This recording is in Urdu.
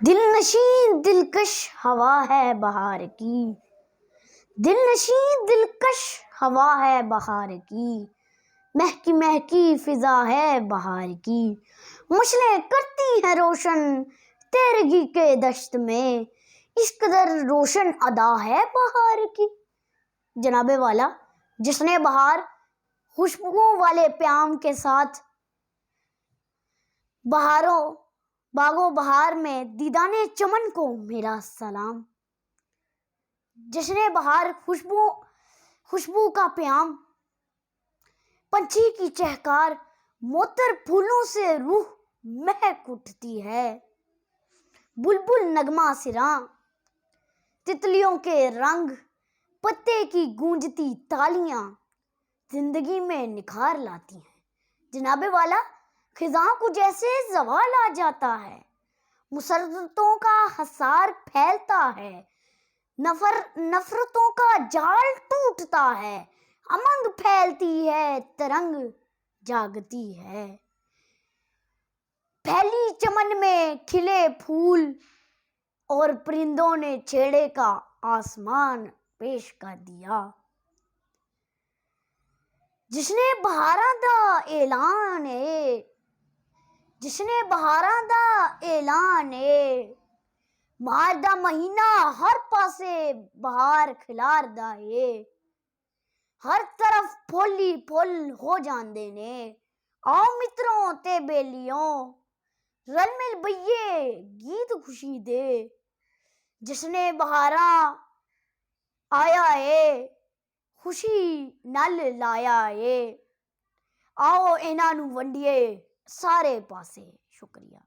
دل نشین دلکش ہوا ہے بہار کی، دل نشین دلکش ہوا ہے بہار کی، مہکی مہکی فضا ہے بہار کی، مشعلیں کرتی ہیں روشن تیرگی کے دشت میں، اس قدر روشن ادا ہے بہار کی۔ جناب والا، جشن بہار خوشبوؤں والے پیام کے ساتھ باغ و بہار میں دیدان چمن کو میرا سلام۔ جشن بہار خوشبو کا پیام، پنچھی کی چہکار، معطر پھولوں سے روح مہک اٹھتی ہے، بلبل نغمہ سراں، تتلیوں کے رنگ، پتے کی گونجتی تالیاں زندگی میں نکھار لاتی ہیں۔ جناب والا، خزاں کو جیسے زوال آ جاتا ہے، مسرتوں کا حصار پھیلتا ہے، نفرتوں کا جال ٹوٹتا ہے، امنگ پھیلتی ہے، ترنگ جاگتی ہے، پھیلی چمن میں کھلے پھول اور پرندوں نے چھیڑے کا آسمان پیش کر دیا۔ جشن بہاراں دا اعلان اے، جشن بہاراں دا اعلان اے، مارچ دا مہینہ ہر پاسے بہار کھلاردا اے، ہر طرف پھل ہی پھل ہو جاندے نے، آؤ متروں تے بیلیوں رل مل بئیے گیت خوشی دے، جشن بہاراں آیا اے، خوشی نال لایا اے، آؤ انہاں نوں ونڈیے سارے پاسے۔ شکریہ۔